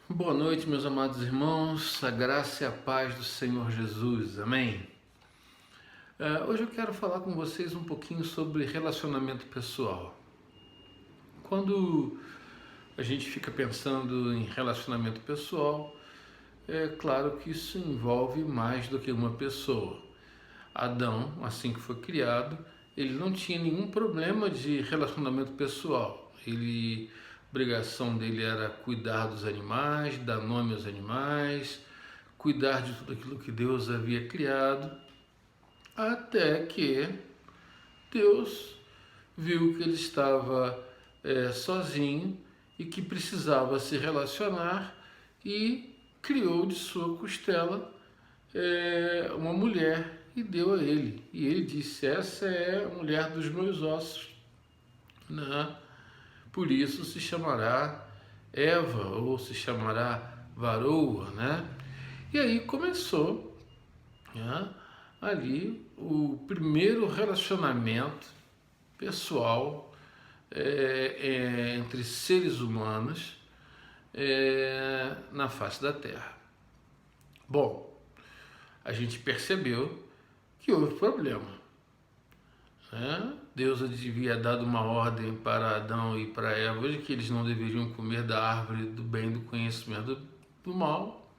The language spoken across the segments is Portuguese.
Boa noite, meus amados irmãos, a graça e a paz do Senhor Jesus, amém? Hoje eu quero falar com vocês um pouquinho sobre relacionamento pessoal. Quando a gente fica pensando em relacionamento pessoal, é claro que isso envolve mais do que uma pessoa. Adão, assim que foi criado, ele não tinha nenhum problema de relacionamento pessoal. A obrigação dele era cuidar dos animais, dar nome aos animais, cuidar de tudo aquilo que Deus havia criado, até que Deus viu que ele estava sozinho e que precisava se relacionar e criou de sua costela uma mulher e deu a ele. E ele disse: essa é a mulher dos meus ossos, né? Por isso se chamará Eva ou se chamará varoa, né? E aí começou, né, ali o primeiro relacionamento pessoal entre seres humanos na face da Terra. Bom, a gente percebeu que houve problema, né? Deus havia dado uma ordem para Adão e para Eva de que eles não deveriam comer da árvore do bem e do conhecimento do mal.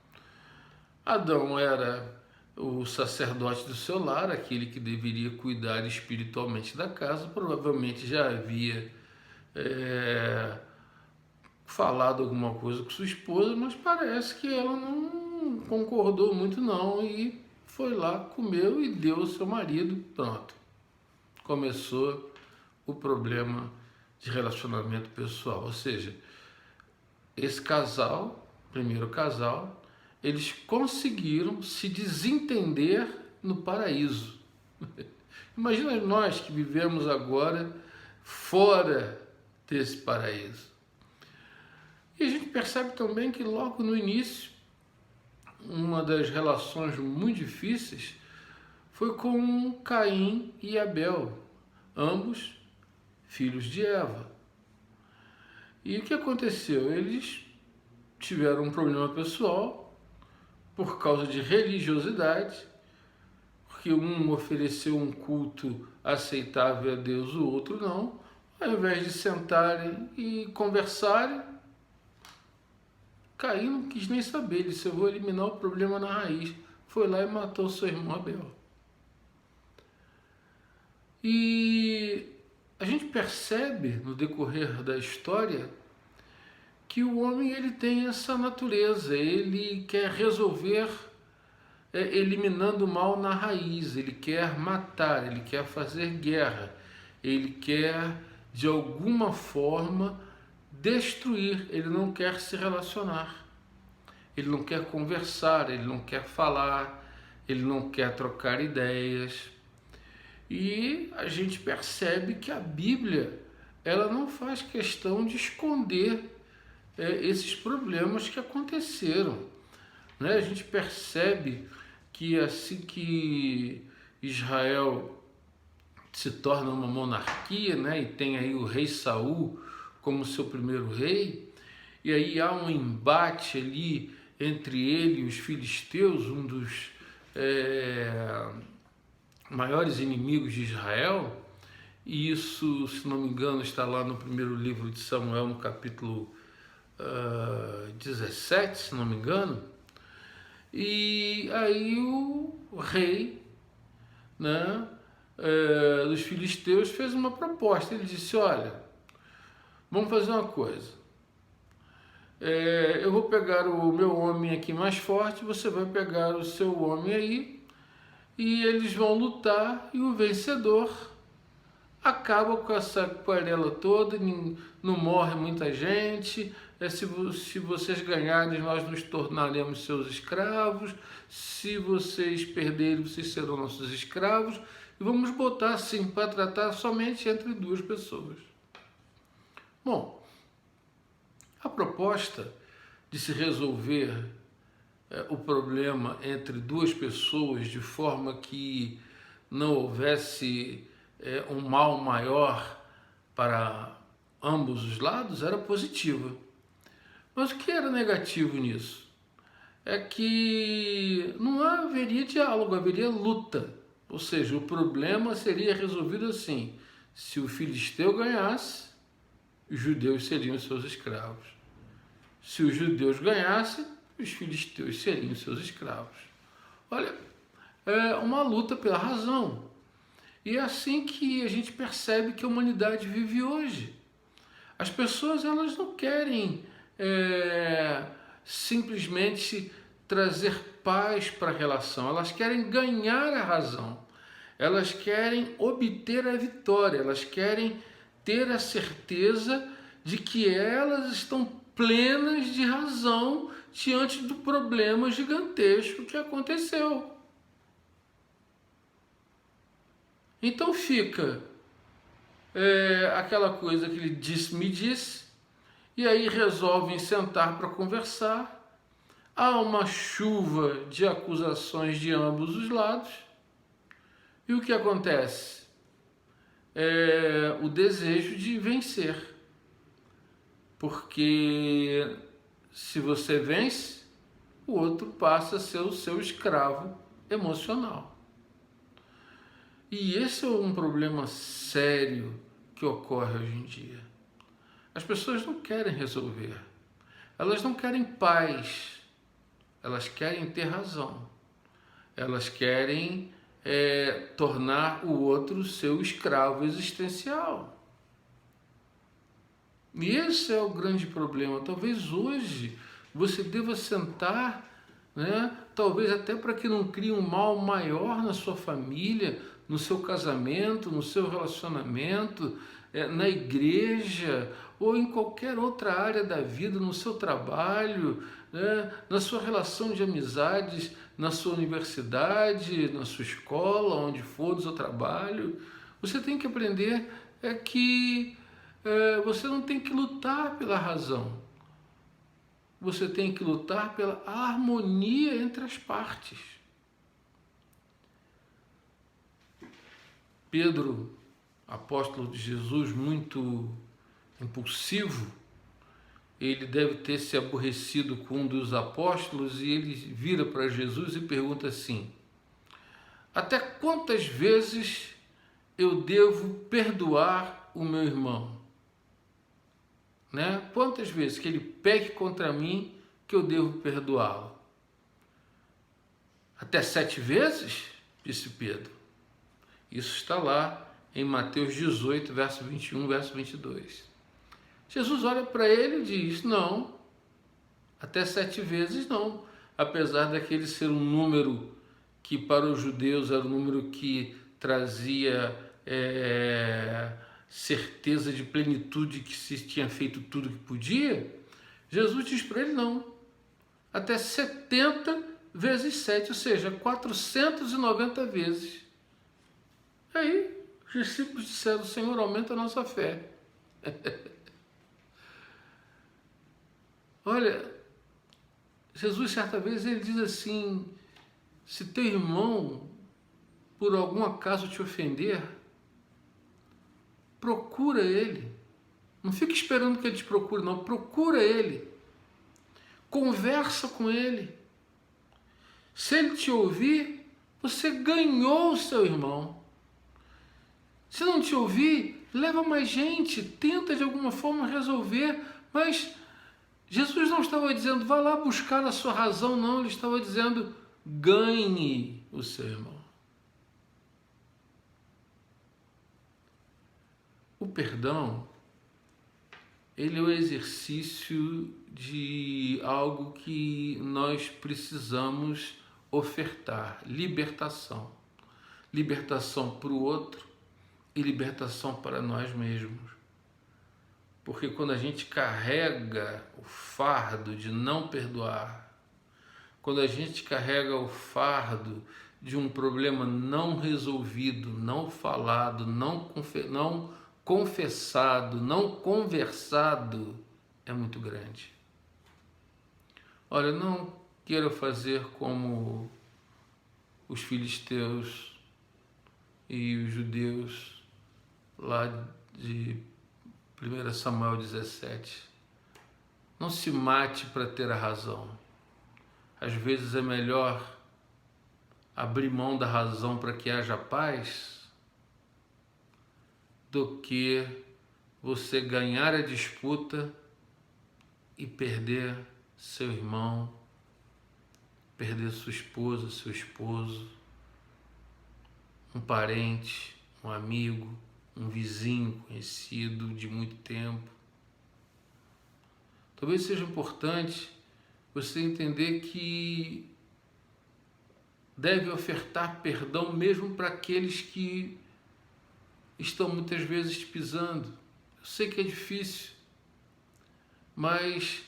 Adão era o sacerdote do seu lar, aquele que deveria cuidar espiritualmente da casa, provavelmente já havia falado alguma coisa com sua esposa, mas parece que ela não concordou muito não e foi lá, comeu e deu ao seu marido, pronto. Começou o problema de relacionamento pessoal, ou seja, esse casal, primeiro casal, eles conseguiram se desentender no paraíso. Imagina nós que vivemos agora fora desse paraíso. E a gente percebe também que logo no início, uma das relações muito difíceis foi com Caim e Abel, ambos filhos de Eva. E o que aconteceu? Eles tiveram um problema pessoal por causa de religiosidade, porque um ofereceu um culto aceitável a Deus, o outro não. Ao invés de sentarem e conversarem, Caim não quis nem saber, ele disse: eu vou eliminar o problema na raiz. Foi lá e matou seu irmão Abel. E a gente percebe no decorrer da história que o homem ele tem essa natureza, ele quer resolver eliminando o mal na raiz, ele quer matar, ele quer fazer guerra, ele quer de alguma forma destruir, ele não quer se relacionar, ele não quer conversar, ele não quer falar, ele não quer trocar ideias. E a gente percebe que a Bíblia ela não faz questão de esconder esses problemas que aconteceram, né? A gente percebe que assim que Israel se torna uma monarquia, né, e tem aí o rei Saul como seu primeiro rei, e aí há um embate ali entre ele e os filisteus, um dos maiores inimigos de Israel. E isso, se não me engano, está lá no primeiro livro de Samuel, no capítulo 17, se não me engano. E aí o rei, né, dos filisteus fez uma proposta. Ele disse: olha, vamos fazer uma coisa. Eu vou pegar o meu homem aqui mais forte, você vai pegar o seu homem aí, e eles vão lutar, e o vencedor acaba com essa querela toda, não morre muita gente. Se vocês ganharem, nós nos tornaremos seus escravos. Se vocês perderem, vocês serão nossos escravos. E vamos botar assim, para tratar somente entre duas pessoas. Bom, a proposta de se resolver o problema entre duas pessoas de forma que não houvesse um mal maior para ambos os lados era positiva. Mas o que era negativo nisso? É que não haveria diálogo, haveria luta. Ou seja, o problema seria resolvido assim: se o filisteu ganhasse, os judeus seriam seus escravos. Se os judeus ganhassem, os filisteus seriam seus escravos. Olha, é uma luta pela razão. E é assim que a gente percebe que a humanidade vive hoje. As pessoas, elas não querem simplesmente trazer paz para a relação, elas querem ganhar a razão, elas querem obter a vitória, elas querem ter a certeza de que elas estão plenas de razão diante do problema gigantesco que aconteceu. Então fica aquela coisa que ele me disse, e aí resolvem sentar para conversar. Há uma chuva de acusações de ambos os lados. E o que acontece? O desejo de vencer. Porque se você vence, o outro passa a ser o seu escravo emocional. E esse é um problema sério que ocorre hoje em dia. As pessoas não querem resolver. Elas não querem paz. Elas querem ter razão. Elas querem tornar o outro seu escravo existencial. E esse é o grande problema. Talvez hoje você deva sentar, né? Talvez até para que não crie um mal maior na sua família, no seu casamento, no seu relacionamento, na igreja ou em qualquer outra área da vida, no seu trabalho, né? Na sua relação de amizades, na sua universidade, na sua escola, onde for, no seu trabalho. Você tem que aprender que você não tem que lutar pela razão. Você tem que lutar pela harmonia entre as partes. Pedro, apóstolo de Jesus, muito impulsivo, ele deve ter se aborrecido com um dos apóstolos e ele vira para Jesus e pergunta assim: até quantas vezes eu devo perdoar o meu irmão? Né? Quantas vezes que ele peque contra mim que eu devo perdoá-lo? Até 7 vezes? Disse Pedro. Isso está lá em Mateus 18, verso 21, verso 22. Jesus olha para ele e diz: não, até 7 vezes não. Apesar daquele ser um número que para os judeus era um número que trazia certeza de plenitude, que se tinha feito tudo que podia, Jesus diz para ele: não, até 70 vezes 7, ou seja, 490 vezes. Aí os discípulos disseram: Senhor, aumenta a nossa fé. Olha, Jesus certa vez ele diz assim: se teu irmão por algum acaso te ofender, procura ele. Não fique esperando que ele te procure, não. Procura ele. Conversa com ele. Se ele te ouvir, você ganhou o seu irmão. Se não te ouvir, leva mais gente. Tenta de alguma forma resolver. Mas Jesus não estava dizendo, vá lá buscar a sua razão, não. Ele estava dizendo, ganhe o seu irmão. O perdão, ele é o exercício de algo que nós precisamos ofertar, libertação. Libertação para o outro e libertação para nós mesmos. Porque quando a gente carrega o fardo de não perdoar, quando a gente carrega o fardo de um problema não resolvido, não falado, não confessado, não conversado, é muito grande. Olha, não queira fazer como os filisteus e os judeus lá de 1 Samuel 17. Não se mate para ter a razão. Às vezes é melhor abrir mão da razão para que haja paz do que você ganhar a disputa e perder seu irmão, perder sua esposa, seu esposo, um parente, um amigo, um vizinho conhecido de muito tempo. Talvez seja importante você entender que deve ofertar perdão mesmo para aqueles que estão muitas vezes te pisando. Eu sei que é difícil, mas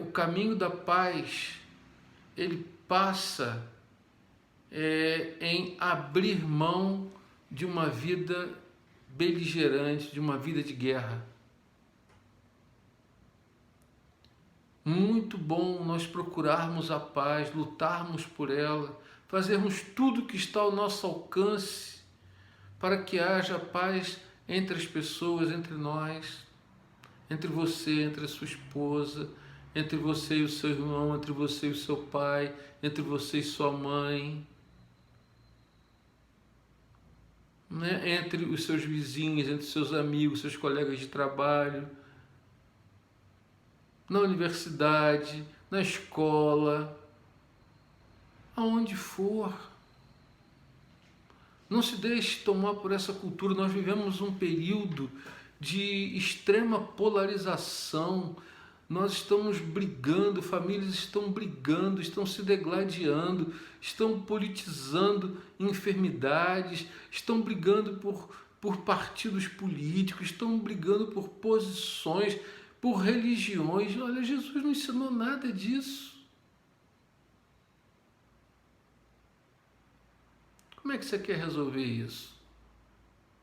o caminho da paz, ele passa em abrir mão de uma vida beligerante, de uma vida de guerra. Muito bom nós procurarmos a paz, lutarmos por ela, fazermos tudo que está ao nosso alcance para que haja paz entre as pessoas, entre nós, entre você, entre a sua esposa, entre você e o seu irmão, entre você e o seu pai, entre você e sua mãe, né? Entre os seus vizinhos, entre seus amigos, seus colegas de trabalho, na universidade, na escola, aonde for. Não se deixe tomar por essa cultura. Nós vivemos um período de extrema polarização. Nós estamos brigando, famílias estão brigando, estão se degladiando, estão politizando enfermidades, estão brigando por partidos políticos, estão brigando por posições, por religiões. Olha, Jesus não ensinou nada disso. Como é que você quer resolver isso?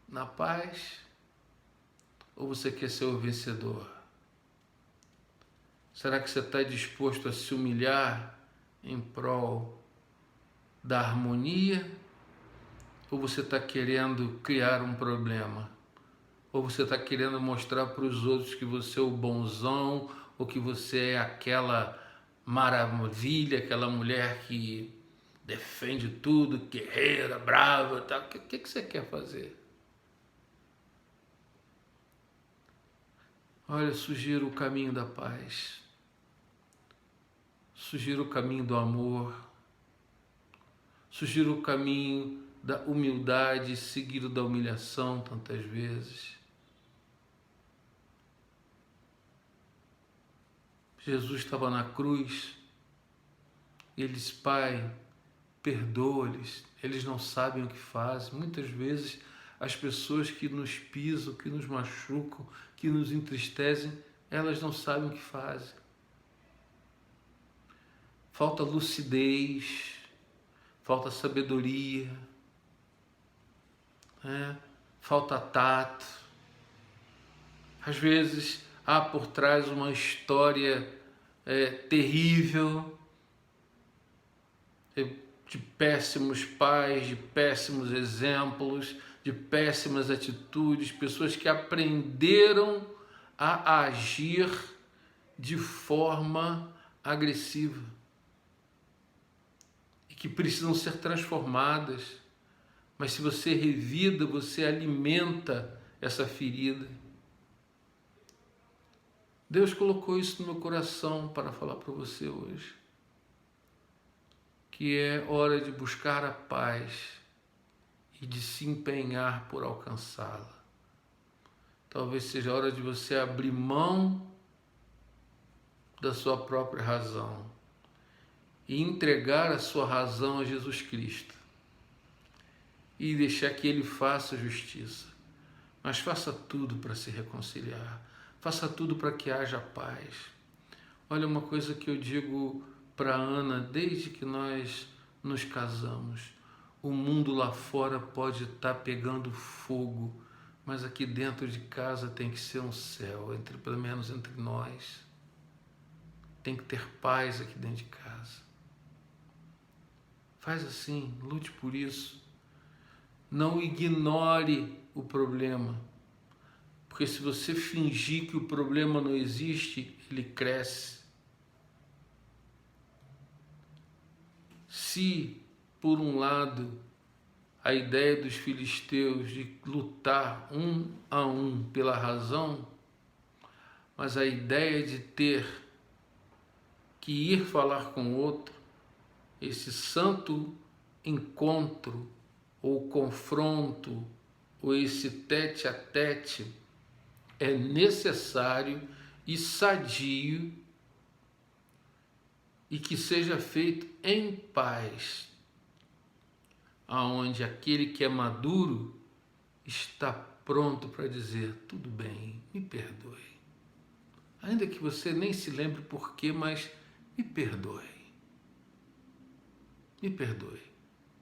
Na paz? Ou você quer ser o vencedor? Será que você está disposto a se humilhar em prol da harmonia? Ou você está querendo criar um problema? Ou você está querendo mostrar para os outros que você é o bonzão, ou que você é aquela maravilha, aquela mulher que defende tudo, guerreira, brava, tá? O que você quer fazer? Olha, eu sugiro o caminho da paz, sugiro o caminho do amor, sugiro o caminho da humildade, seguido da humilhação tantas vezes. Jesus estava na cruz e ele disse: Pai, perdoa-lhes, eles não sabem o que fazem. Muitas vezes as pessoas que nos pisam, que nos machucam, que nos entristecem, elas não sabem o que fazem. Falta lucidez, falta sabedoria, falta tato. Às vezes há por trás uma história terrível, de péssimos pais, de péssimos exemplos, de péssimas atitudes, pessoas que aprenderam a agir de forma agressiva e que precisam ser transformadas. Mas se você revida, você alimenta essa ferida. Deus colocou isso no meu coração para falar para você hoje, que é hora de buscar a paz e de se empenhar por alcançá-la. Talvez seja a hora de você abrir mão da sua própria razão e entregar a sua razão a Jesus Cristo e deixar que Ele faça justiça. Mas faça tudo para se reconciliar, faça tudo para que haja paz. Olha, uma coisa que eu digo para Ana desde que nós nos casamos: o mundo lá fora pode estar pegando fogo, mas aqui dentro de casa tem que ser um céu, pelo menos entre nós. Tem que ter paz aqui dentro de casa. Faz assim, lute por isso. Não ignore o problema. Porque se você fingir que o problema não existe, ele cresce. Se, por um lado, a ideia dos filisteus de lutar um a um pela razão, mas a ideia de ter que ir falar com outro, esse santo encontro ou confronto, ou esse tete a tete, é necessário e sadio e que seja feito em paz, aonde aquele que é maduro está pronto para dizer: tudo bem, me perdoe. Ainda que você nem se lembre por quê, mas me perdoe. Me perdoe.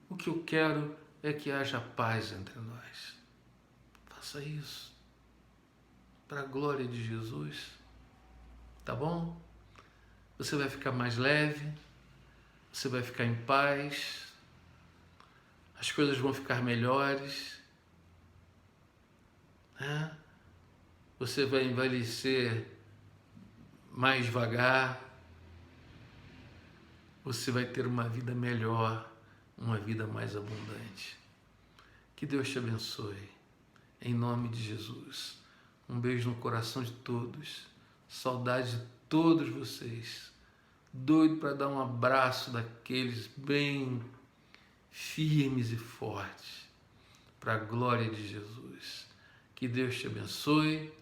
O que eu quero é que haja paz entre nós. Faça isso. Para a glória de Jesus. Tá bom? Você vai ficar mais leve. Você vai ficar em paz. As coisas vão ficar melhores. Né? Você vai envelhecer mais devagar. Você vai ter uma vida melhor, uma vida mais abundante. Que Deus te abençoe. Em nome de Jesus. Um beijo no coração de todos. Saudade de todos vocês. Doido para dar um abraço daqueles bem firmes e fortes. Para a glória de Jesus. Que Deus te abençoe.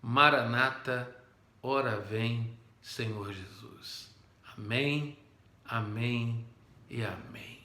Maranata, ora vem, Senhor Jesus. Amém, amém e amém.